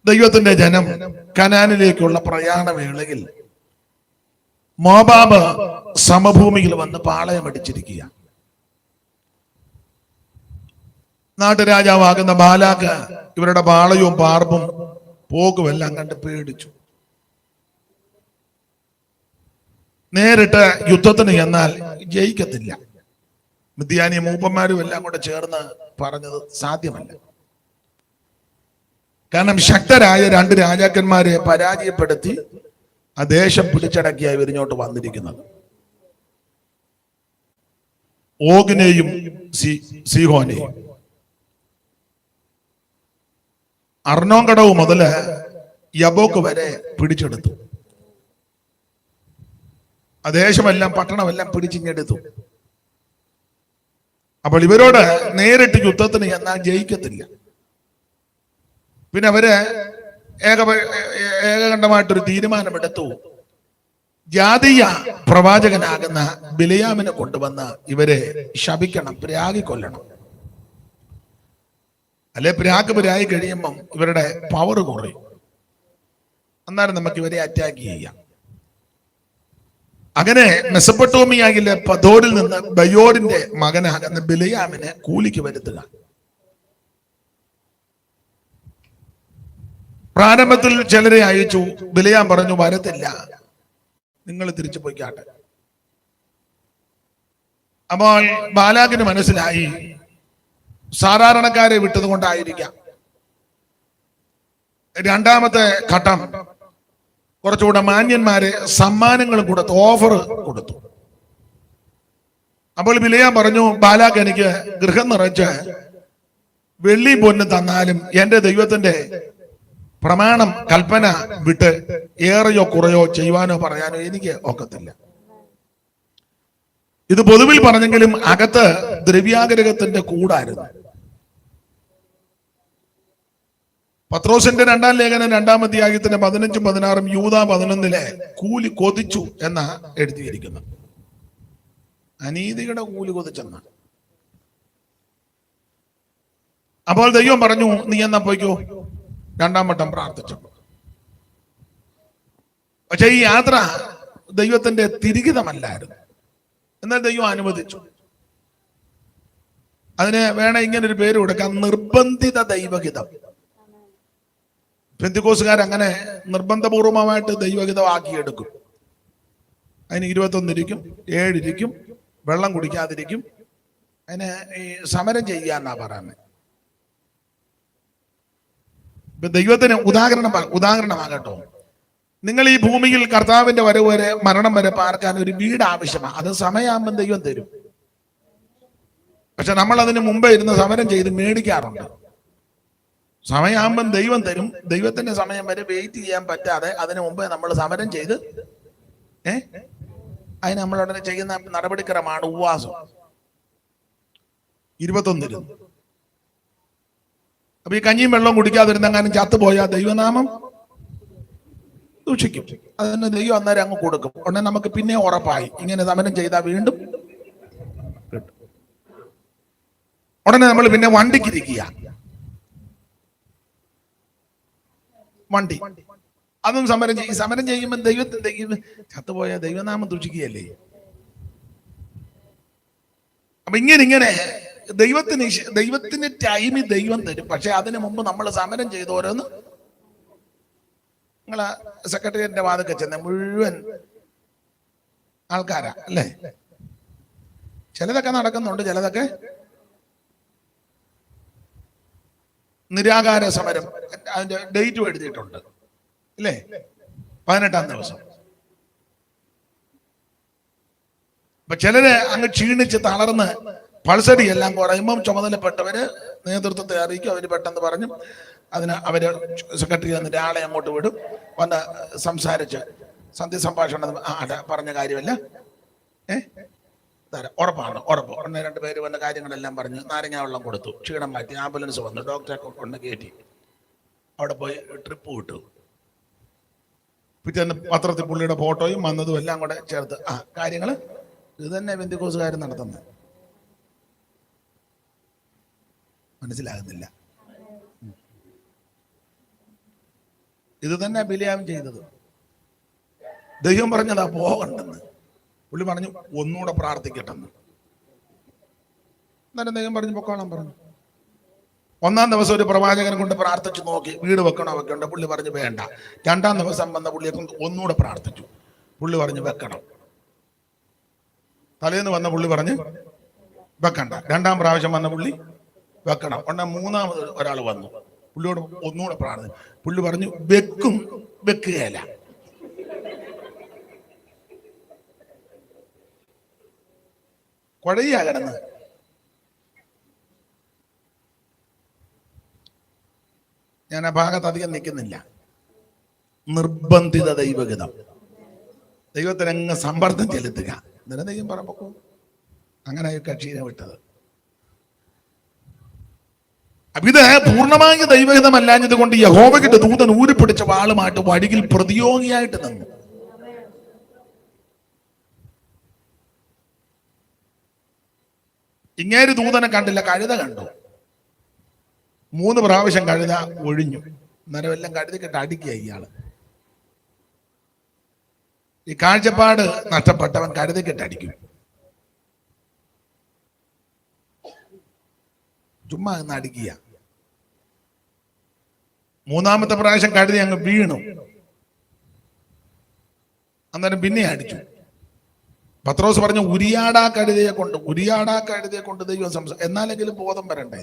ദൈവത്തിന്റെ ജനം കനാനിലേക്കുള്ള പ്രയാണവേളയിൽ മോവാബ് സമഭൂമിയിൽ വന്ന് പാളയമടിച്ചിരിക്കുക. നാട്ടുരാജാവാകുന്ന ബാലാക്ക് ഇവരുടെ പാളയവും പാർപ്പും പോകുമെല്ലാം കണ്ട് പേടിച്ചു. നേരിട്ട് യുദ്ധത്തിന് എന്നാൽ ജയിക്കത്തില്ല. മിദ്യാനി മൂപ്പന്മാരും എല്ലാം കൂടെ ചേർന്ന് പറഞ്ഞത് സാധ്യമല്ല. കാരണം ശക്തരായ രണ്ട് രാജാക്കന്മാരെ പരാജയപ്പെടുത്തി ആ ദേശം പിടിച്ചടക്കിയായി ഇവരിഞ്ഞോട്ട് വന്നിരിക്കുന്നത്. ഓഗിനെയും സീഹോനെയും. അർണോങ്കടവ് മുതല് യബോക്ക് വരെ പിടിച്ചെടുത്തു. ആ ദേശമെല്ലാം പട്ടണമെല്ലാം പിടിച്ചിങ്ങെടുത്തു. അപ്പോൾ ഇവരോട് നേരിട്ട് യുദ്ധത്തിന് എന്നാൽ ജയിക്കത്തില്ല. പിന്നെ അവര് ഏകകണ്ഠമായിട്ടൊരു തീരുമാനമെടുത്തു. ജാതീയ പ്രവാചകനാകുന്ന ബിലയാമിനെ കൊണ്ടുവന്ന് ഇവരെ ശപിക്കണം, പ്രാഗി കൊല്ലണം. അല്ലെ പ്രാഗി കഴിയുമ്പം ഇവരുടെ പവർ കുറയും. അന്നേരം നമുക്ക് ഇവരെ അറ്റാക്ക് ചെയ്യാം. അങ്ങനെ മെസപ്പൊട്ടോമിയയിലെ പദോരിൽ നിന്ന് ബയോരിന്റെ മകനാകുന്ന ബിലയാമിനെ കൂലിക്ക് വരുത്തുക. പ്രാരംഭത്തിൽ ചിലരെ അയച്ചു. ബിലയാം പറഞ്ഞു, വരത്തില്ല, നിങ്ങൾ തിരിച്ചു പോയിക്കാട്ടെ. അപ്പോൾ ബാലാക്കിന് മനസ്സിലായി സാധാരണക്കാരെ വിട്ടത് കൊണ്ടായിരിക്കാം. രണ്ടാമത്തെ ഘട്ടം കുറച്ചുകൂടെ മാന്യന്മാരെ സമ്മാനങ്ങളും കൊടുത്തു, ഓഫർ കൊടുത്തു. അപ്പോൾ ബിലയാം പറഞ്ഞു, ബാലാക്ക് എനിക്ക് ഗൃഹം നിറച്ച് വെള്ളി പൊന്ന് തന്നാലും എന്റെ ദൈവത്തിന്റെ പ്രമാണം കൽപ്പന വിട്ട് ഏറെയോ കുറയോ ചെയ്യുവാനോ പറയാനോ എനിക്ക് ഒക്കത്തില്ല. ഇത് പൊതുവിൽ പറഞ്ഞെങ്കിലും അകത്ത് ദ്രവ്യാഗ്രഹത്തിന്റെ കൂടായിരുന്നു. പത്രോസിന്റെ 2-ാം ലേഖനം 2-ാം അധ്യായത്തിന്റെ 15-ഉം 16-ഉം യൂദ 11-ലെ കൂലി കൊതിച്ചു എന്നാ എഴുതിയിരിക്കുന്നു. അനീതിയുടെ കൂലി കൊതിച്ചെന്ന. അപ്പോൾ ദൈവം പറഞ്ഞു, നീ എന്നാ പോയിക്കോ. 2-ാം വട്ടം പ്രാർത്ഥിച്ചു. പക്ഷെ ഈ യാത്ര ദൈവത്തിന്റെ തിരികിതമല്ലായിരുന്നു. എന്നാൽ ദൈവം അനുവദിച്ചു. അതിന് വേണം ഇങ്ങനൊരു പേര് കൊടുക്കാം, നിർബന്ധിത ദൈവഹിതം. പെന്തിക്കോസുകാർ അങ്ങനെ നിർബന്ധപൂർവമായിട്ട് ദൈവഹിതമാക്കിയെടുക്കും. അതിന് 21 ഇരിക്കും, 7 ഇരിക്കും, വെള്ളം കുടിക്കാതിരിക്കും. അതിന് ഈ സമരം ചെയ്യാന്നാ പറയുന്നത്. ഇപ്പൊ ദൈവത്തിന് ഉദാഹരണമാകട്ടോ, നിങ്ങൾ ഈ ഭൂമിയിൽ കർത്താവിന്റെ വരവ് വരെ മരണം വരെ പാർക്കാൻ ഒരു വീട് ആവശ്യമാണ്. അത് സമയമാകുമ്പോൾ ദൈവം തരും. പക്ഷെ നമ്മൾ അതിന് മുമ്പേ ഇരുന്ന് സമരം ചെയ്ത് മേടിക്കാറുണ്ട്. സമയമാകുമ്പം ദൈവം തരും. ദൈവത്തിന്റെ സമയം വരെ വെയിറ്റ് ചെയ്യാൻ പറ്റാതെ അതിനു മുമ്പേ നമ്മൾ സമരം ചെയ്ത് അതിന് നമ്മളുടനെ ചെയ്യുന്ന നടപടിക്രമമാണ് ഉപവാസം. 21 അപ്പൊ ഈ കഞ്ഞിയും വെള്ളവും കുടിക്കാതിരുന്നെങ്ങാനും ചത്തുപോയാൽ ദൈവനാമം ദൂഷിക്കും. അതിന് ദൈവം അന്നേരം അങ്ങ് കൊടുക്കും. ഉടനെ നമുക്ക് പിന്നെ ഉറപ്പായി ഇങ്ങനെ സമരം ചെയ്താൽ വീണ്ടും കിട്ടും. ഉടനെ നമ്മൾ പിന്നെ വണ്ടിക്കിരിക്കുക. വണ്ടി അതും സമരം ചെയ്യുമ്പോൾ ദൈവം ചത്തുപോയ ദൈവനാമം ദൂഷിക്കുകയല്ലേ. അപ്പൊ ഇങ്ങനെ ദൈവത്തിന് ടൈമിൽ ദൈവം തരും. പക്ഷെ അതിനു മുമ്പ് നമ്മൾ സമരം ചെയ്ത് ഓരോന്ന്. നിങ്ങളെ സെക്രട്ടേറിയറ്റിന്റെ വാതൊക്കെ ചെന്ന മുഴുവൻ ആൾക്കാരാ അല്ലേ? ചിലതൊക്കെ നടക്കുന്നുണ്ട്, ചിലതൊക്കെ നിരാകാര സമരം. അതിന്റെ ഡേറ്റും എഴുതിയിട്ടുണ്ട് അല്ലേ? 18-ാം ദിവസം. അപ്പൊ ചിലര് അങ്ങ് ക്ഷീണിച്ച് തളർന്ന് പൾസടി എല്ലാം കുറയുമ്പം ചുമതലപ്പെട്ടവര് നേതൃത്വത്തെ അറിയിക്കും. അവര് പെട്ടെന്ന് പറഞ്ഞു അതിന് അവര് സെക്രട്ടറി എന്നിട്ട് ആളെ അങ്ങോട്ട് വിടും. വന്ന് സംസാരിച്ച് സന്ധ്യ സംഭാഷണം പറഞ്ഞ കാര്യമല്ല ഉറപ്പാണ്, ഉറപ്പ്. ഉടനെ 2 പേര് വന്ന കാര്യങ്ങളെല്ലാം പറഞ്ഞ് നാരങ്ങ വെള്ളം കൊടുത്തു. ക്ഷീണം മാറ്റി, ആംബുലൻസ് വന്നു, ഡോക്ടറെ കൊണ്ട് കയറ്റി അവിടെ പോയി ട്രിപ്പ് വിട്ടു. പിറ്റേന്ന് പത്രത്തിൽ പുള്ളിയുടെ ഫോട്ടോയും വന്നതും എല്ലാം കൂടെ ചേർത്ത് കാര്യങ്ങൾ ഇത് തന്നെ പെന്തിക്കോസുകാർ നടത്തുന്നത്. മനസ്സിലാകുന്നില്ല. ഇത് തന്നെ ബിലിയാം ചെയ്തത്. ദൈവം പറഞ്ഞതാ പോകണ്ടെന്ന്. പുള്ളി പറഞ്ഞു ഒന്നുകൂടെ പ്രാർത്ഥിക്കട്ടെന്ന്. എന്നാലും ദൈവം പറഞ്ഞു പൊക്കോളാൻ പറഞ്ഞു. ഒന്നാം ദിവസം ഒരു പ്രവാചകനെ കൊണ്ട് പ്രാർത്ഥിച്ചു നോക്കി, വീട് വെക്കണോ വെക്കണ്ട. പുള്ളി പറഞ്ഞു വേണ്ട. രണ്ടാം ദിവസം വന്ന പുള്ളിയെ കൊണ്ട് ഒന്നുകൂടെ പ്രാർത്ഥിച്ചു. പുള്ളി പറഞ്ഞു വെക്കണം. തലേന്ന് വന്ന പുള്ളി പറഞ്ഞ് വെക്കണ്ട. രണ്ടാം പ്രാവശ്യം വന്ന പുള്ളി വെക്കണം. ഉടനെ മൂന്നാമത് ഒരാൾ വന്നു, പുള്ളിയോട് ഒന്നുകൂടെ പ്രാർത്ഥന. പുള്ളി പറഞ്ഞു വെക്കുകയല്ല. കുഴയാ കിടന്ന്. ഞാൻ ആ ഭാഗത്ത് അധികം നിൽക്കുന്നില്ല. നിർബന്ധിത ദൈവഗതം. ദൈവത്തിനങ്ങ് സമ്മർദ്ദം ചെലുത്തുക. എന്നിട്ട് ദൈവം പറമ്പോ അങ്ങനെ കക്ഷീനെ വിട്ടത്. ഇത് പൂർണ്ണമായ ദൈവഹിതമല്ലാഞ്ഞത് കൊണ്ട് യഹോവയുടെ ദൂതൻ ഊരിപ്പിടിച്ച വാളുമായിട്ട് വഴിയിൽ പ്രതിയോഗിയായിട്ട് നിന്നു. ഇങ്ങേര് ദൂതനെ കണ്ടില്ല, കഴുത കണ്ടു. 3 പ്രാവശ്യം കഴുത ഒഴിഞ്ഞു. അന്നേരം എല്ലാം കഴുതിക്കിട്ട് അടിക്കുക ഇയാള്. ഈ കാഴ്ചപ്പാട് നഷ്ടപ്പെട്ടവൻ കഴുതിക്കിട്ട് അടിക്കും. ചുമ്മാ എന്ന് അടിക്കുക. 3-ാമത്തെ പ്രാവശ്യം കഴുതി അങ്ങ് വീണു. അന്നേരം പിന്നെ അടിച്ചു. പത്രോസ് പറഞ്ഞു ഉരിയാടാ കഴുതയെ കൊണ്ട് ദൈവം എന്നാലെങ്കിലും ബോധം വരണ്ടേ.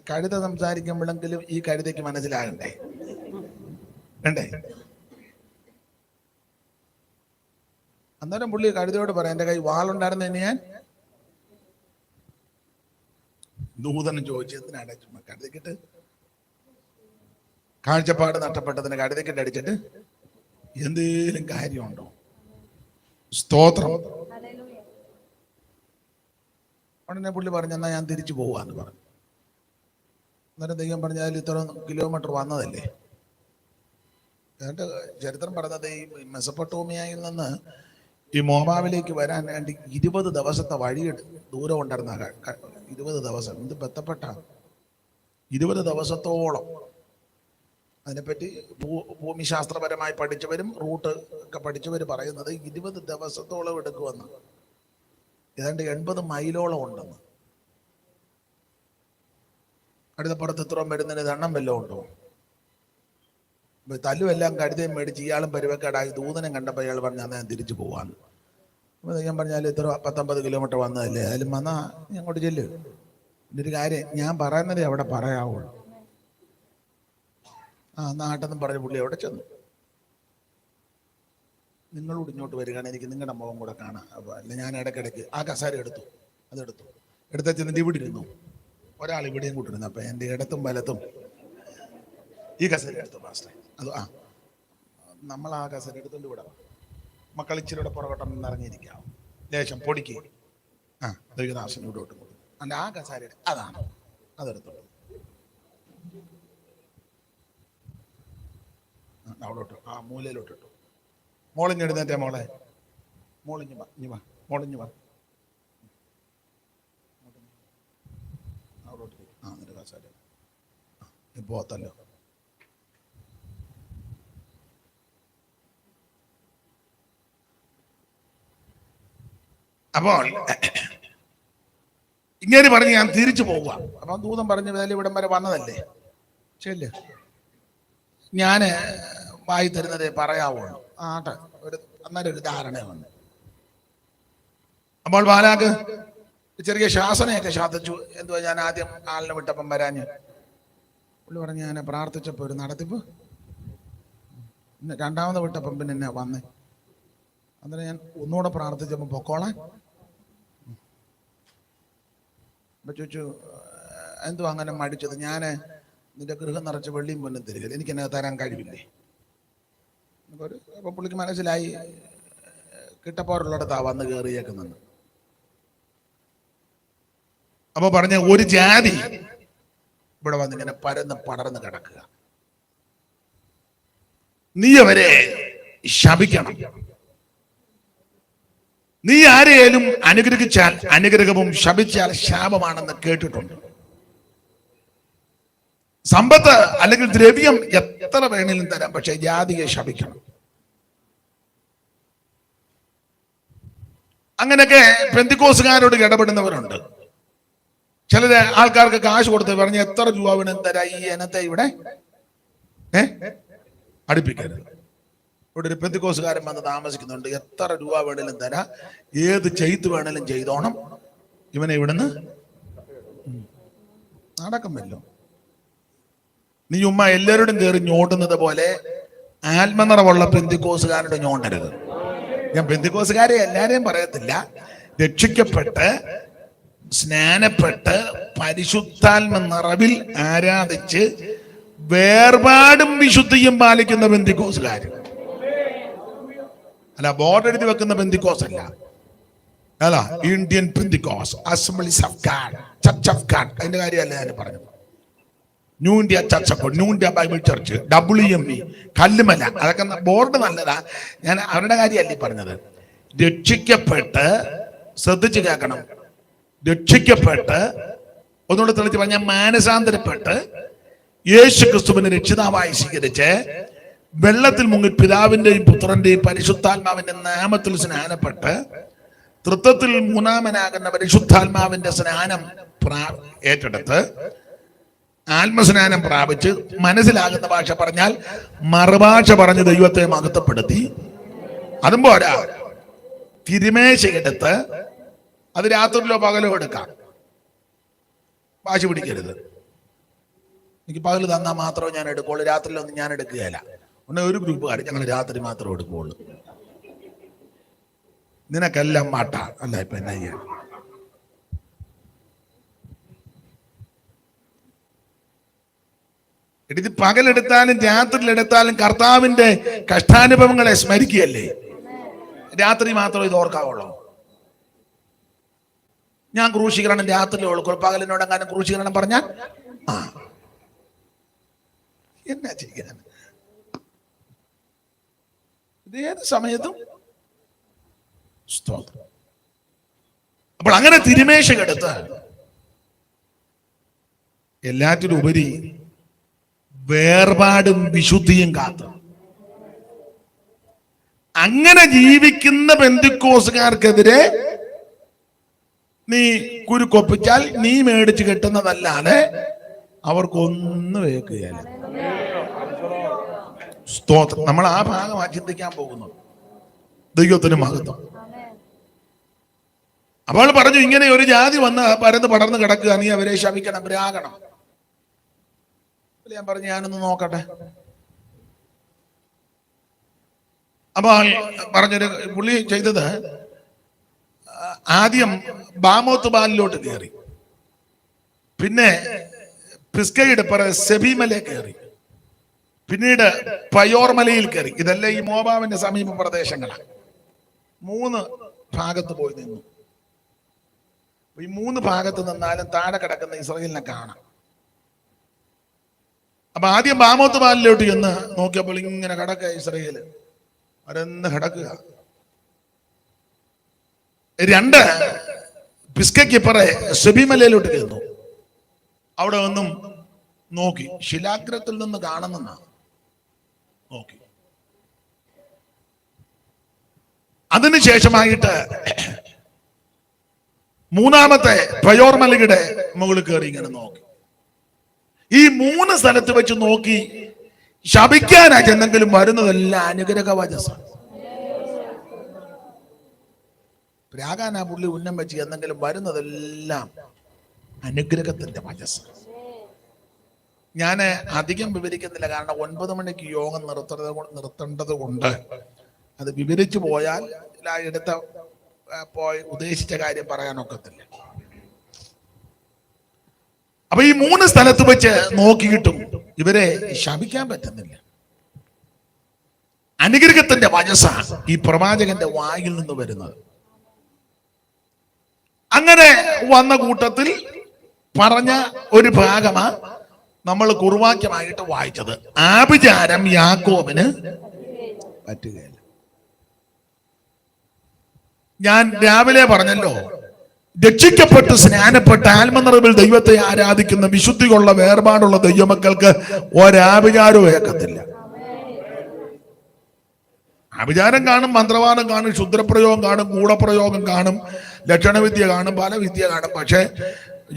കഴുത സംസാരിക്കുമ്പോഴെങ്കിലും ഈ കഴുതയ്ക്ക് മനസ്സിലാകണ്ടേ, വേണ്ടേ? അന്നേരം പുള്ളി കഴുതയോട് പറയാം, എന്റെ കൈ വാളുണ്ടായിരുന്നെന്ന് ഞാൻ. ദൂതനും ചോദിച്ചതിനാണ് ചുമ്മാ കഴുതക്കിട്ട് കാഴ്ചപ്പാട് നഷ്ടപ്പെട്ടതിന് കഴുതക്കിട്ട് അടിച്ചിട്ട് എന്തേലും കാര്യമുണ്ടോ? സ്തോത്രം. ഉടനെ പുള്ളി പറഞ്ഞു എന്നാ ഞാൻ തിരിച്ചു പോവാന്ന് പറഞ്ഞു. അന്നേരം ദൈവം പറഞ്ഞു അതിൽ ഇത്ര കിലോമീറ്റർ വന്നതല്ലേ. എന്നിട്ട് ചരിത്രം പറഞ്ഞത് ഈ മെസപ്പൊട്ടോമിയയിൽ നിന്ന് ഈ മോവാബിലേക്ക് വരാൻ വേണ്ടി 20 ദിവസത്തെ വഴി ദൂരം ഉണ്ടായിരുന്ന 20 ദിവസം. ഇത് ബന്ധപ്പെട്ട 20 ദിവസത്തോളം. അതിനെപ്പറ്റി ഭൂമിശാസ്ത്രപരമായി പഠിച്ചവരും റൂട്ട് ഒക്കെ പഠിച്ചവർ പറയുന്നത് 20 ദിവസത്തോളം എടുക്കുമെന്ന്. ഏതാണ്ട് 80 മൈലോളം ഉണ്ടെന്ന്. കഴുതപ്പുറത്ത് ഇത്രയും വരുന്നതിന് ദണ്ണം വല്ലതും ഉണ്ടോ? തല്ലുമെല്ലാം കഴുതയും മേടിച്ച് ഇയാളും പരുവക്കേടായി. ദൂതനം കണ്ടപ്പോൾ ഇയാൾ പറഞ്ഞാൽ ഞാൻ തിരിച്ചു പോവാന്ന്. അപ്പോൾ ഞാൻ പറഞ്ഞാൽ ഇത്ര 19 കിലോമീറ്റർ വന്നതല്ലേ, അതിലും വന്നാൽ ഞാൻ അങ്ങോട്ട് ചെല്ല്. ഇതൊരു കാര്യം ഞാൻ പറയുന്നതേ അവിടെ പറയാവുള്ളൂ. നാട്ടെന്നും പറഞ്ഞ പുള്ളി അവിടെ ചെന്നു. നിങ്ങളോട് ഇങ്ങോട്ട് വരികയാണ്, എനിക്ക് നിങ്ങളുടെ മുഖം കൂടെ കാണാം. അപ്പോൾ അല്ല ഞാൻ ഇടയ്ക്കിടയ്ക്ക് ആ കസാര എടുത്ത് ചെന്നിട്ട് ഇവിടെ ഇരുന്നു. ഒരാൾ ഇവിടെയും കൂട്ടിരുന്നു. അപ്പം എൻ്റെ ഇടത്തും വലത്തും ഈ കസേര എടുത്തു മാസ്റ്റർ. അത് നമ്മൾ ആ കസേര എടുത്തുകൊണ്ട് വിടാം. മക്കൾ ഇച്ചിരിയുടെ പുറകോട്ടം ഇറങ്ങിയിരിക്കാം. ലേശം പൊടിക്ക് ദൈവദാസൻ ഇവിടോട്ട് കൊടുക്കും. അല്ല ആ കസേര അതാണ്, അതെടുത്തോളൂ. അവിടോട്ട് ആ മൂലയിലോട്ടിട്ടു. മോളിഞ്ഞെടുന്നേറ്റേ മോളെ, മോളിഞ്ഞു വാ. അവിടോട്ട് എന്നിട്ട് കസേര പോത്തല്ലോ. അപ്പോൾ ഇങ്ങനെ പറഞ്ഞ് ഞാൻ തിരിച്ചു പോവുക. അപ്പം ദൂതം പറഞ്ഞ് വേല ഇവിടം വരെ വന്നതല്ലേ, ശരി ഞാന് വായി തരുന്നതേ പറയാവുള്ളൂ. അന്നേരം ഒരു ധാരണ വന്നു. അപ്പോൾ ബാലാക്ക് ചെറിയ ശാസനയൊക്കെ ശാസിച്ചു. എന്തുവാ ഞാൻ ആദ്യം ആളിനെ വിട്ടപ്പം വരാഞ്ഞ്. പുള്ളി പറഞ്ഞ് ഞാൻ പ്രാർത്ഥിച്ചപ്പോൾ ഒരു നടത്തിപ്പ്. രണ്ടാമത് വിട്ടപ്പം പിന്നെ എന്നെ വന്നേ. അന്നേരം ഞാൻ ഒന്നുകൂടെ പ്രാർത്ഥിച്ചപ്പോൾ പൊക്കോളാൻ. അപ്പൊ ചോദിച്ചു എന്തുവാ അങ്ങനെ മടിച്ചത്? ഞാൻ നിന്റെ ഗൃഹം നിറച്ച് വെള്ളിയും പൊന്നും തരിക, എനിക്ക് എന്നെ തരാൻ കഴിവില്ലേ? അപ്പൊ പുള്ളിക്ക് മനസ്സിലായി കിട്ടപ്പോറുള്ളിടത്താ വന്ന് കയറിയേക്കുന്നെന്ന്. അപ്പൊ പറഞ്ഞ ഒരു ജാതി ഇവിടെ വന്നിങ്ങനെ പടർന്ന് കിടക്കുക, നീ അവരെ ശപിക്കണം. നീ ആരെയും അനുഗ്രഹിച്ചാൽ അനുഗ്രഹവും ശപിച്ചാൽ ശാപമാണെന്ന് കേട്ടിട്ടുണ്ട്. സമ്പത്ത് അല്ലെങ്കിൽ ദ്രവ്യം എത്ര വേണേലും തരാം, പക്ഷെ ജാതിയെ ശപിക്കണം. അങ്ങനെയൊക്കെ പെന്തിക്കോസുകാരോട് ഇടപെടുന്നവരുണ്ട്. ചിലര് ആൾക്കാർക്ക് കാശ് കൊടുത്ത് പറഞ്ഞ് എത്ര രൂപ വേണം തരാം, ഈ ഇനത്തെ ഇവിടെ അടുപ്പിക്കരുത്. ഇവിടെ ഒരു പെന്തിക്കോസുകാരൻ വന്ന് താമസിക്കുന്നുണ്ട്, എത്ര രൂപ വേണേലും തരാം, ഏത് ചെയ്ത് വേണേലും ചെയ്തോണം, ഇവനെ ഇവിടുന്ന് നടക്കുമല്ലോ. നീ ഉമ്മ എല്ലാവരോടും കയറി ഞോണ്ടുന്നത് പോലെ ആത്മനിറവുള്ള പെന്തിക്കോസുകാരുടെ ഞോണ്ടരുത്. ഞാൻ പെന്തിക്കോസുകാരെ എല്ലാരെയും പറയത്തില്ല. രക്ഷിക്കപ്പെട്ട് സ്നാനപ്പെട്ട് പരിശുദ്ധാത്മ നിറവിൽ ആരാധിച്ച് വേർപാടും വിശുദ്ധിയും പാലിക്കുന്ന പെന്തിക്കോസുകാര് അല്ല, ബോർഡ് എഴുതി വെക്കുന്ന പെന്തിക്കോസ് അല്ല, അല്ല Indian Pentecost, assemblies of God, church of God, അതിന്റെ കാര്യമല്ല ഞാൻ പറഞ്ഞത്. New India church of God, new India Bible church, WME, Kallumala, അതൊക്കെ ബോർഡ് നല്ലതാ. ഞാൻ അവരുടെ കാര്യമല്ല പറഞ്ഞത്. രക്ഷിക്കപ്പെട്ട്, ശ്രദ്ധിച്ച് കേൾക്കണം, രക്ഷിക്കപ്പെട്ട്, ഒന്നുകൂടെ തെളിച്ച് പറഞ്ഞാൽ മാനസാന്തരപ്പെട്ട് യേശു ക്രിസ്തുവിനെ രക്ഷിതാവായി സ്വീകരിച്ച് വെള്ളത്തിൽ മുങ്ങി പിതാവിന്റെയും പുത്രന്റെയും പരിശുദ്ധാത്മാവിന്റെ നാമത്തിൽ സ്നാനപ്പെട്ട് തൃത്വത്തിൽ മൂന്നാമനാകുന്ന പരിശുദ്ധാത്മാവിന്റെ സ്നാനം ഏറ്റെടുത്ത് ആത്മസ്നാനം പ്രാപിച്ച് മനസ്സിലാകുന്ന ഭാഷ പറഞ്ഞാൽ മറുഭാഷ പറഞ്ഞ് ദൈവത്തെ മഹത്വപ്പെടുത്തി, അതും പോരാ, തിരുമേശയെടുത്ത്, അത് രാത്രിയിലോ പകലോ എടുക്കാം, വാശി പിടിക്കരുത്. എനിക്ക് പകൽ തന്നാൽ മാത്രമേ ഞാൻ എടുക്കുള്ളൂ, രാത്രിയിലൊന്നും ഞാൻ എടുക്കുകയില്ല. ഒരു ഗ്രൂപ്പുകാർ ഞങ്ങൾ രാത്രി മാത്രമേ എടുക്കുകയുള്ളൂ. നിനക്കെല്ലാം മാട്ട അല്ല. ഇപ്പൊ എന്നാ ചെയ്യാൻ? ഇത് പകലെടുത്താലും രാത്രിയിലെടുത്താലും കർത്താവിന്റെ കഷ്ടാനുഭവങ്ങളെ സ്മരിക്കുകയല്ലേ. രാത്രി മാത്രമേ ഇത് ഓർക്കാവുള്ളൂ. ഞാൻ ക്രൂശീകരണം രാത്രിയിലേ ഉള്ളൂ, പകലിനോട് എങ്ങാനും ക്രൂശീകരണം പറഞ്ഞാൽ എന്നാ ചെയ്യാൻ? ഇത് ഏത് സമയത്തും സ്തോത്രം. അപ്പോൾ അങ്ങനെ തിരുമേശയെടുത്ത് എല്ലാറ്റിലും ഉപരി വേർപാടും വിശുദ്ധിയും കാത്ത് അങ്ങനെ ജീവിക്കുന്ന പെന്തിക്കോസുകാർക്കെതിരെ നീ കുരുക്കൊപ്പിച്ചാൽ നീ മേടിച്ച് കെട്ടുന്നതല്ലാതെ അവർക്കൊന്നും ഏൽക്കുകയില്ല. സ്തോത്രം. നമ്മൾ ആ ഭാഗമാണ് ചിന്തിക്കാൻ പോകുന്നത്. ദൈവത്തിന് മഹത്വം. അപ്പോൾ പറഞ്ഞു, ഇങ്ങനെ ഒരു ജാതി വന്ന് പരന്ന് പടർന്ന് കിടക്കുക, നീ അവരെ ശപിക്കണം, രാഗണം. ഞാൻ പറഞ്ഞു, ഞാനൊന്ന് നോക്കട്ടെ. അപ്പൊ പറഞ്ഞൊരു പുള്ളി ചെയ്തത്, ആദ്യം ബാമോത്ത് ബാലിലോട്ട് കയറി, പിന്നെ പിസ്കയുടെ സെബിമലയിൽ കയറി, പിന്നീട് പയോർമലയിൽ കയറി. ഇതെല്ലാം ഈ മോവാബിന്റെ സമീപ പ്രദേശങ്ങളാണ്. 3 ഭാഗത്ത് പോയി നിന്നു. ഈ 3 ഭാഗത്ത് നിന്നാലും താഴെ കിടക്കുന്ന ഇസ്രായേലിനെ കാണാം. അപ്പൊ ആദ്യം ബാമോത്ത് ബാലിലോട്ട് ചെന്ന് നോക്കിയപ്പോൾ ഇങ്ങനെ കിടക്കുക ഇസ്രായേല്, അവരെന്ന് കിടക്കുക. 2 പിസ്കയ്ക്ക് ഇപ്പറേ സെബിമലയിലോട്ട് ചെന്നു. അവിടെ ഒന്നും നോക്കി, ശിലാഗ്രഹത്തിൽ നിന്ന് കാണുന്ന നോക്കി. അതിനുശേഷമായിട്ട് 3-ാമത്തെ പയോർമലയുടെ മുകളിൽ കയറി ഇങ്ങനെ നോക്കി. ഈ 3 സ്ഥലത്ത് വെച്ച് നോക്കി ശപിക്കാനാ ചെന്നെങ്കിലും വരുന്നതെല്ലാം അനുഗ്രഹവചസ്സാണ്. രാഗാനാ പുള്ളി ഉന്നം വെച്ച് എന്തെങ്കിലും വരുന്നതെല്ലാം അനുഗ്രഹത്തിന്റെ വചസ്സാണ്. ഞാൻ അധികം വിവരിക്കുന്നില്ല, കാരണം 9 മണിക്ക് യോഗം നിർത്തേണ്ടത് കൊണ്ട് അത് വിവരിച്ചു പോയാൽ എടുത്ത പോയി ഉദ്ദേശിച്ച കാര്യം പറയാനൊക്കത്തില്ല. അപ്പൊ ഈ 3 സ്ഥലത്ത് വെച്ച് നോക്കിയിട്ടും ഇവരെ ശപിക്കാൻ പറ്റുന്നില്ല. അനുഗ്രഹത്തിന്റെ വചസ്സാണ് ഈ പ്രവാചകന്റെ വായിൽ നിന്ന് വരുന്നത്. അങ്ങനെ വന്ന കൂട്ടത്തിൽ പറഞ്ഞ ഒരു ഭാഗമാ നമ്മൾ കുറുവാക്യമായിട്ട് വായിച്ചത്. ആഭിചാരം യാക്കോബിന് പറ്റുകയില്ല. ഞാൻ രാവിലെ പറഞ്ഞല്ലോ, രക്ഷിക്കപ്പെട്ട് സ്നാനപ്പെട്ട് ആത്മനിറവിൽ ദൈവത്തെ ആരാധിക്കുന്ന വിശുദ്ധിയുള്ള വേർപാടുള്ള ദൈവമക്കൾക്ക് ഒരാഭിചാരവും ഏക്കത്തില്ല. ആഭിചാരം കാണും, മന്ത്രവാദം കാണും, ക്ഷുദ്രപ്രയോഗം കാണും, ഗൂഢപ്രയോഗം കാണും, ലക്ഷണവിദ്യ കാണും, പല വിദ്യ കാണും. പക്ഷെ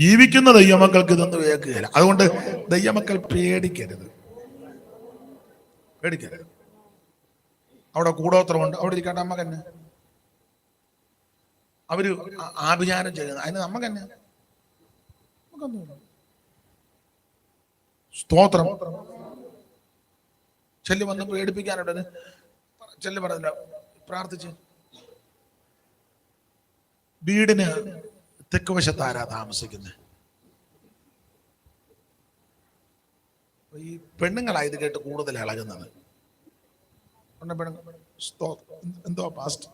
ജീവിക്കുന്ന ദൈവമക്കൾക്ക് ഇതൊന്നും ഏക്കുകയില്ല. അതുകൊണ്ട് ദൈവമക്കൾ പേടിക്കരുത്. അവിടെ കൂടോത്രമുണ്ട്, അവിടെ ഇരിക്കട്ടെ, നമ്മക്ക് തന്നെ അവര് ആഭിചാരം ചെയ്യുന്നത്, അതിന് നമ്മക്ക് തന്നെ സ്തോത്രം. ചെല്ലു വന്ന് പേടിപ്പിക്കാനുണ്ട്. ചെല്ലു പറഞ്ഞില്ല, പ്രാർത്ഥിച്ച്. വീടിന് തെക്ക് വശത്ത് ആരാ താമസിക്കുന്നത്? ഈ പെണ്ണുങ്ങളായത് കേട്ട് കൂടുതൽ ഇളകുന്നത്. എന്തോ പാസ്റ്റ്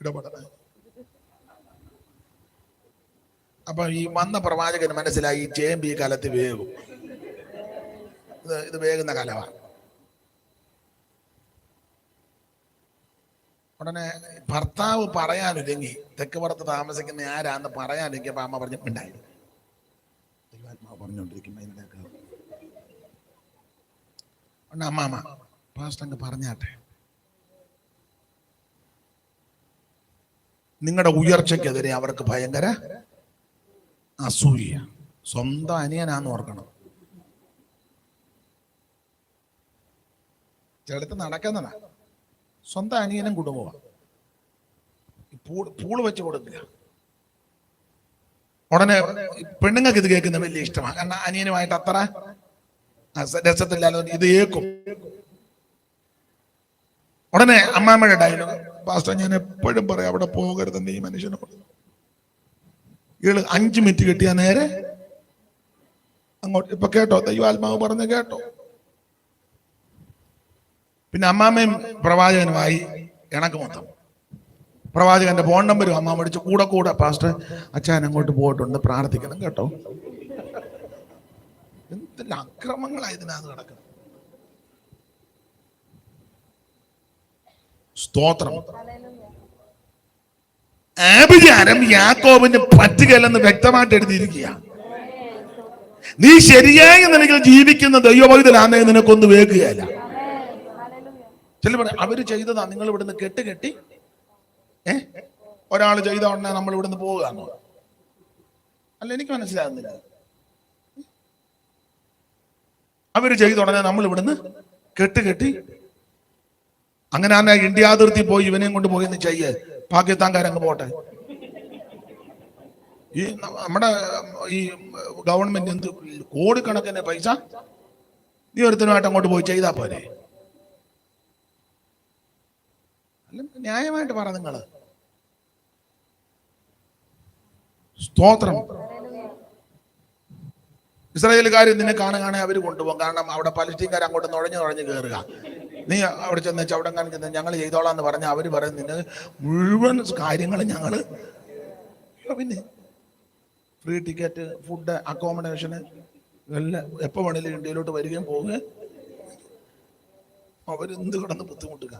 ഇടപെടൽ. അപ്പൊ ഈ വന്ന പ്രവാചകന് മനസ്സിലായി ഈ ചേമ്പ് ഈ കാലത്ത് വേകും, ഇത് വേകുന്ന കാലമാണ്. ഉടനെ ഭർത്താവ് പറയാനില്ലെങ്കിൽ തെക്ക് പുറത്ത് താമസിക്കുന്ന ആരാന്ന് പറയാനില്ലെങ്കിൽ അപ്പൊ അമ്മ പറഞ്ഞു ഉണ്ടായി. ദൈവാത്മാവ് പറഞ്ഞോണ്ടിരിക്കും അതിനിടയ്ക്ക് അമ്മ പാസ്റ്റർ അങ്ങ് പറഞ്ഞാട്ടെ, നിങ്ങളുടെ ഉയർച്ചയ്ക്കെതിരെ അവർക്ക് ഭയങ്കര അസൂയ. സ്വന്തം അനിയനാന്ന് ഓർക്കണം. ചെടുത്ത് നടക്കുന്നതാ, സ്വന്തം അനിയനും കുടുംബമാണ്. പൂള് വെച്ച് കൊടുക്കില്ല. ഉടനെ പെണ്ണുങ്ങൾക്ക് ഇത് കേൾക്കുന്ന വലിയ ഇഷ്ടമാണ്. കാരണം അനിയനുമായിട്ട് അത്ര രസത്തില്ലാതെ ഇത് ഏക്കും. ഉടനെ അമ്മാമ്മയുടെ ഡയലോഗ്, പാസ്റ്റർ ഞാൻ എപ്പോഴും പറയാം അവിടെ പോകരുതെന്ന് ഈ മനുഷ്യനോട്. ഇയാള് 5 മിനിറ്റ് കിട്ടിയാ നേരെ അങ്ങോട്ട്. ഇപ്പൊ കേട്ടോ, ദൈവാത്മാവ് പറഞ്ഞ് കേട്ടോ. പിന്നെ അമ്മാമ്മയും പ്രവാചകനുമായി ഇണക്ക് മൊത്തം. പ്രവാചകന്റെ ഫോൺ നമ്പരും അമ്മ മേടിച്ച് കൂടെ പാസ്റ്റർ അച്ഛൻ അങ്ങോട്ട് പോയിട്ടുണ്ട്, പ്രാർത്ഥിക്കണം കേട്ടോ. എന്തെല്ലാം അക്രമങ്ങളായി ഇതിനകത്ത് നടക്കുന്നത്. സ്തോത്രം. ആഭിചാരം യാക്കോബിന് പറ്റുകയില്ലെന്ന് വ്യക്തമായിട്ട് എഴുതിയിരിക്കുക. നീ ശരിയായ നിലയിൽ ജീവിക്കുന്ന ദൈവഭക്തനാന്നേ നിനക്കൊന്നും വേക്കുകയല്ല. ചില പറയാം അവര് ചെയ്തതാ, നിങ്ങൾ ഇവിടുന്ന് കെട്ടി ഒരാൾ ചെയ്ത ഉടനെ നമ്മൾ ഇവിടുന്ന് പോവുകയാണോ? അല്ല, എനിക്ക് മനസ്സിലാകുന്നില്ല. അവര് ചെയ്ത ഉടനെ നമ്മൾ ഇവിടുന്ന് കെട്ടി അങ്ങനെ തന്നെ ഇന്ത്യ അതിർത്തി പോയി ഇവനെയും കൊണ്ട് പോയി എന്ന് ചെയ്യേ, പാകിസ്ഥാൻകാരങ്ങ് പോട്ടെ. ഈ നമ്മുടെ ഈ ഗവൺമെന്റ് എന്ത് കോടിക്കണക്കിന് പൈസ നീ ഒരുത്തനുമായിട്ട് അങ്ങോട്ട് പോയി ചെയ്താ പോരെ? ന്യായമായിട്ട് പറ നിങ്ങള്. സ്തോത്രം. ഇസ്രായേലുകാർ നിന്നെ കാണാൻ അവര് കൊണ്ടുപോകും. കാരണം അവിടെ പലസ്തീൻകാർ അങ്ങോട്ട് നുഴഞ്ഞു കയറുക. നീ അവിടെ ചെന്ന് അവിടെ ചെന്ന് ഞങ്ങൾ ചെയ്തോളാം എന്ന് പറഞ്ഞാൽ അവര് പറയും നിന്നെ മുഴുവൻ കാര്യങ്ങളും ഞങ്ങള്. പിന്നെ ഫ്രീ ടിക്കറ്റ്, ഫുഡ്, അക്കോമഡേഷന് എല്ലാം എപ്പോ വേണേലും ഇന്ത്യയിലോട്ട് വരികയും പോവുകയും. അവരെന്ത് കിടന്ന് ബുദ്ധിമുട്ടുക.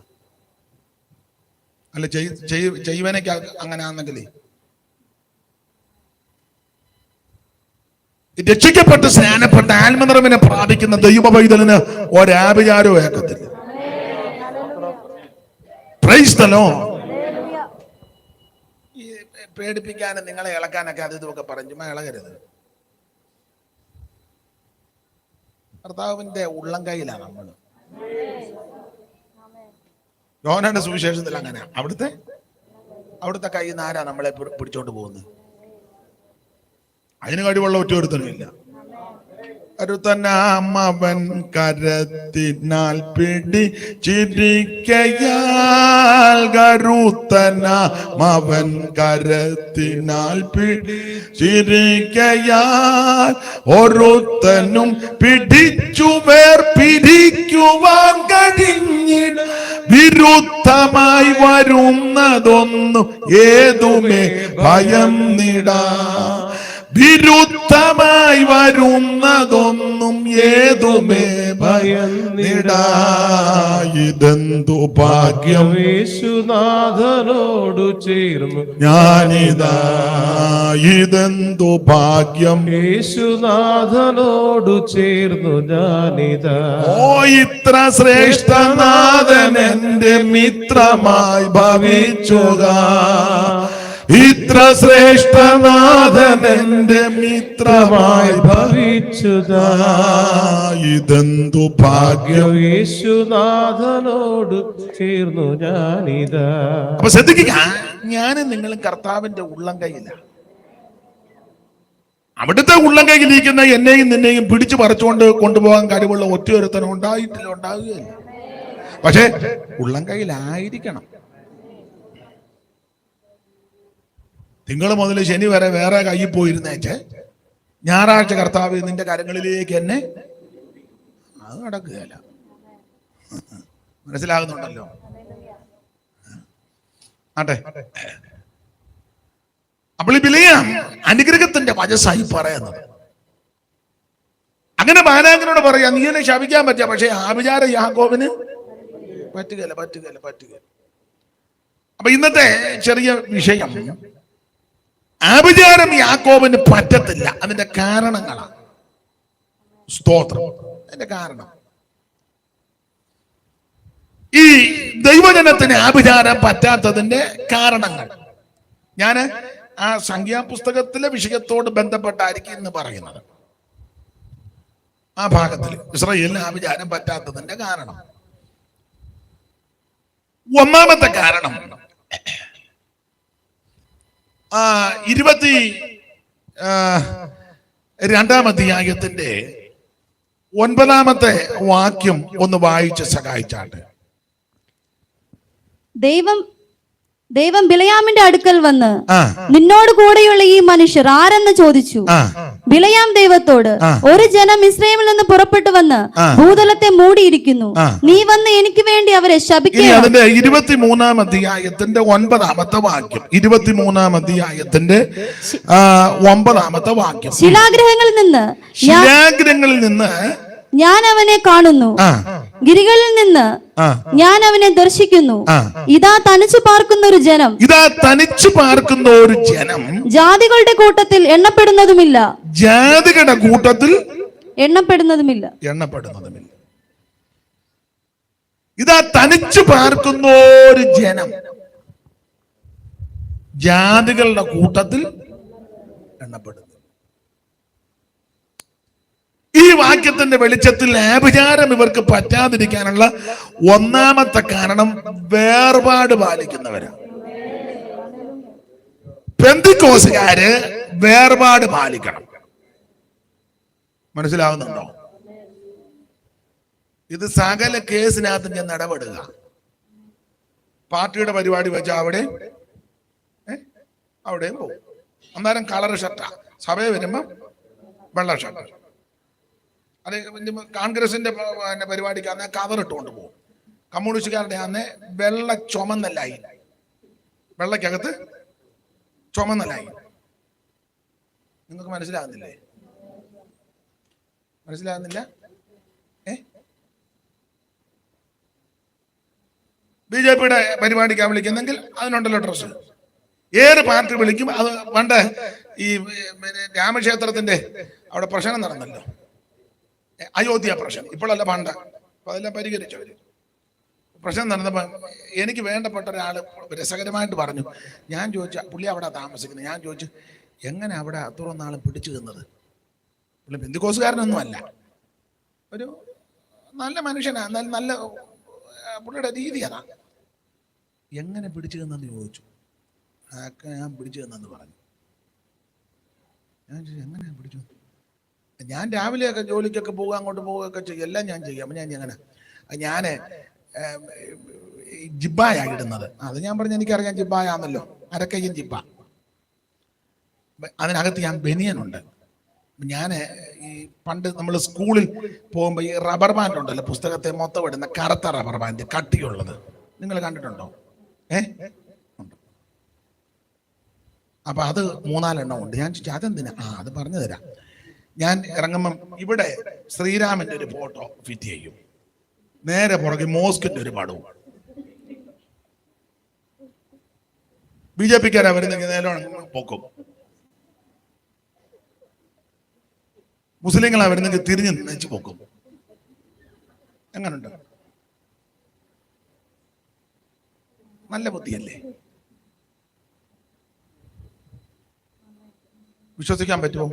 അല്ല ചെയ്വനയ്ക്ക് അങ്ങനെ ആണെങ്കിലേ രക്ഷിക്കപ്പെട്ട് സ്നാനപ്പെട്ട് ആത്മനിറവിനെ പ്രാപിക്കുന്ന ദൈവപൈതലിന് ഒരാഭിചാരവും ഏക്കത്തില്ല. Praise the lord. ഈ പേടിപ്പിക്കാനും നിങ്ങളെ ഇളക്കാനൊക്കെ അത് ഇതൊക്കെ പറഞ്ഞു ഇളകരുത്. കർത്താവിന്റെ ഉള്ളം കൈയിലാണ് നമ്മൾ. യോഹന്നാന്റെ സുവിശേഷത്തിൽ അങ്ങനെ അവിടുത്തെ കയ്യിൽ നിന്ന് ആരാ നമ്മളെ പിടിച്ചോണ്ട് പോകുന്നത്? അതിന് കഴിവുള്ള ഒറ്റൊരുത്തനുമില്ല. കരുത്തനാമവൻ കരത്തിനാൽ പിടിച്ചിരിക്കയാൽ, കരുത്തനാമവൻ കരത്തിനാൽ പിടിച്ചിരിക്കയാൽ, ഒരുത്തനും പിടിച്ചു വേർപിരിക്കുവാൻ കഴിഞ്ഞിട. വിരുദ്ധമായി വരുന്നതൊന്നും ഏതുമേ ഭയം നിടാ. വിരുദ്ധമായി വരുന്നതൊന്നും ഏതുമേ ഭയന്നിടാ. ഇതെന്തു ഭാഗ്യം യേശുനാഥനോടു ചേർന്നു ഞാനിതാ. ഇതെന്തു ഭാഗ്യം യേശുനാഥനോടു ചേർന്നു ഞാനിതാ. ഓ ഇത്ര ശ്രേഷ്ഠനാഥൻ എന്റെ മിത്രമായി ഭവിച്ചുക. ഇത്ര ശ്രേഷ്ഠനാഥൻ എന്റെ മിത്രമായി ഭവിച്ചുതാ. ഇതെന്തു ഭാഗ്യം യേശുനാഥനോട് ചേർന്നു ഞാനിതാ. അപ്പൊ ശ്രദ്ധിക്കുക, ഞാനും നിങ്ങളും കർത്താവിന്റെ ഉള്ളം കൈയില്ല. അവിടുത്തെ ഉള്ളം കൈയിലിരിക്കുന്ന എന്നെയും നിന്നെയും പിടിച്ചു പറിച്ചുകൊണ്ട് കൊണ്ടുപോകാൻ കഴിവുള്ള ഒറ്റയൊരുത്തനും ഉണ്ടാവുകയില്ല. പക്ഷെ ഉള്ളം കൈയിലായിരിക്കണം. തിങ്കൾ മുതൽ ശനി വരെ വേറെ കയ്യിൽ പോയിരുന്നേച്ച് ഞായറാഴ്ച കർത്താവ് നിന്റെ കരങ്ങളിലേക്ക് എന്നെ, അത് നടക്കുകയല്ല. മനസ്സിലാകുന്നുണ്ടല്ലോ? ആട്ടെ, അപ്പോൾ ഈ ബിലിയാം അനുഗ്രഹത്തിന്റെ വചസ്സായി പറയുന്നത്. അങ്ങനെ ബാലാക്കിനോട് പറയാ, നീ എന്നെ ശപിക്കാൻ പറ്റുക, പക്ഷെ ആഭിചാര യാക്കോബിന് പറ്റുകയില്ല. അപ്പൊ ഇന്നത്തെ ചെറിയ വിഷയം, ആഭിചാരം യാക്കോബിന് പറ്റത്തില്ല. അതിന്റെ കാരണങ്ങളാണ്. സ്തോത്രം. അതിന്റെ കാരണം, ഈ ദൈവജനത്തിന് ആഭിചാരം പറ്റാത്തതിന്റെ കാരണങ്ങൾ ഞാൻ ആ സംഖ്യാപുസ്തകത്തിലെ വിഷയത്തോട് ബന്ധപ്പെട്ടായിരിക്കും ഇന്ന് പറയുന്നത്. ആ ഭാഗത്തിൽ ഇസ്രായേലിന് ആഭിചാരം പറ്റാത്തതിന്റെ കാരണം, ഒന്നാമത്തെ കാരണം 22-ാം അധ്യായത്തിന്റെ 9-ാമത്തെ വാക്യം ഒന്ന് വായിച്ച് സഹായിച്ചാട്ടെ. ദൈവം ബിലയാമിന്റെ അടുക്കൽ വന്ന്, നിന്നോട് കൂടെയുള്ള ഈ മനുഷ്യർ ആരെന്ന് ചോദിച്ചു. ബിലയാം ദൈവത്തോട്, ഒരു ജനം ഇസ്രായേലിൽ നിന്ന് പുറപ്പെട്ടു വന്ന് ഭൂതലത്തെ മൂടിയിരിക്കുന്നു. നീ വന്ന് എനിക്ക് വേണ്ടി അവരെ ശപിക്കുക. അതിന്റെ 23-ാം അധ്യായത്തിന്റെ 9-ാമത്തെ വാക്യം. 23-ാം അധ്യായത്തിന്റെ 9-ാമത്തെ വാക്യം. ശിലാഗ്രഹങ്ങളിൽ നിന്ന് ഞാൻ അവനെ കാണുന്നു, ഗിരികളിൽ നിന്ന് ഞാൻ അവനെ ദർശിക്കുന്നു. ഇതാ തനിച്ചു പാർക്കുന്ന ഒരു ജനം, ജാതികളുടെ കൂട്ടത്തിൽ എണ്ണപ്പെടുന്നതുമില്ല. ഇതാ തനിച്ചു പാർക്കുന്ന ഒരു ജനം, ജാതികളുടെ കൂട്ടത്തിൽ എണ്ണപ്പെടുന്നു. ഈ വാക്യത്തിന്റെ വെളിച്ചത്തിൽ ആഭിചാരം ഇവർക്ക് പറ്റാതിരിക്കാനുള്ള ഒന്നാമത്തെ കാരണം വേർപാട് പാലിക്കുന്നവരാണ്. പെന്തിക്കോസുകാര് വേർപാട് പാലിക്കണം. മനസ്സിലാവുന്നുണ്ടോ? ഇത് സകല കേസിനകത്ത് ഞാൻ ഇടപെടുക. പാർട്ടിയുടെ പരിപാടി വെച്ചാൽ അവിടെയും പോകും. അന്നേരം കളർ ഷർട്ടാ, സഭയെ വരുമ്പോ വെള്ള ഷർട്ട്. അത് കോൺഗ്രസിന്റെ പരിപാടിക്ക് അന്നേ കതറിട്ടുകൊണ്ട് പോകും. കമ്മ്യൂണിസ്റ്റുകാരുടെ അന്നേ വെള്ള ചുമന്നലായി, വെള്ളക്കകത്ത് ചുമന്നലായി. നിങ്ങൾക്ക് മനസ്സിലാകുന്നില്ല? BJP-യുടെ പരിപാടിക്കാണ് വിളിക്കുന്നെങ്കിൽ അതിനുണ്ടല്ലോ ഡ്രസ്. ഏത് പാർട്ടി വിളിക്കും. അത് പണ്ട് ഈ രാമക്ഷേത്രത്തിന്റെ അവിടെ പ്രശ്നം നടന്നല്ലോ, അയോധ്യ പ്രശ്നം. ഇപ്പോഴല്ല, പണ്ട്. അപ്പൊ അതെല്ലാം പരിഹരിച്ചവര്. പ്രശ്നം നടന്നപ്പോ എനിക്ക് വേണ്ടപ്പെട്ട ഒരാൾ രസകരമായിട്ട് പറഞ്ഞു. ഞാൻ ചോദിച്ചു, പുള്ളി അവിടെ താമസിക്കുന്നത്. ഞാൻ ചോദിച്ചു, എങ്ങനെ അവിടെ അത്ര നാളും പിടിച്ചു നിന്നത്? പുള്ളി പെന്തിക്കോസുകാരനൊന്നും അല്ല, ഒരു നല്ല മനുഷ്യനാ, നല്ല പുള്ളിയുടെ രീതി അതാ. എങ്ങനെ പിടിച്ചു നിന്നെന്ന് ചോദിച്ചു. ഞാൻ പിടിച്ചു നിന്നെന്ന് പറഞ്ഞു. ഞാൻ ചോദിച്ചു, എങ്ങനെയാ പിടിച്ചു? ഞാൻ രാവിലെയൊക്കെ ജോലിക്കൊക്കെ പോവുക, അങ്ങോട്ട് പോവുകയൊക്കെ ചെയ്യും, എല്ലാം ഞാൻ ചെയ്യാം. അപ്പം ഞാൻ ജിബ്ബായിടുന്നത്. അത് ഞാൻ പറഞ്ഞു, എനിക്കറിയാം ജിബ്ബായാന്നല്ലോ, അരക്കയ്യും ജിബ്ബ. അതിനകത്ത് ഞാൻ ബനിയനുണ്ട്. ഞാൻ ഈ പണ്ട് നമ്മൾ സ്കൂളിൽ പോകുമ്പോൾ ഈ റബ്ബർ ബാൻഡ് ഉണ്ടല്ലോ, പുസ്തകത്തെ മൊത്തം ഇടുന്ന കറുത്ത റബ്ബർ ബാൻഡ്, കട്ടിയുള്ളത്. നിങ്ങൾ കണ്ടിട്ടുണ്ടോ? അപ്പൊ അത് 3-4 ഉണ്ട്. ഞാൻ ചോദിച്ചു അതെന്തിനാ? അത് പറഞ്ഞു തരാം. ഞാൻ ഇറങ്ങുമ്പം ഇവിടെ ശ്രീരാമന്റെ ഒരു ഫോട്ടോ ഫിറ്റ് ചെയ്യും, നേരെ പുറകെ മോസ്കിന്റെ ഒരു പടവും. BJP-ക്കാരാ വരുന്നെങ്കിൽ നേരെ പൊക്കും, മുസ്ലിങ്ങളാ വരുന്നെങ്കിൽ തിരിഞ്ഞ് നെച്ച് പൊക്കും. എങ്ങനുണ്ട്? നല്ല ബുദ്ധിയല്ലേ? വിശ്വസിക്കാൻ പറ്റുമോ?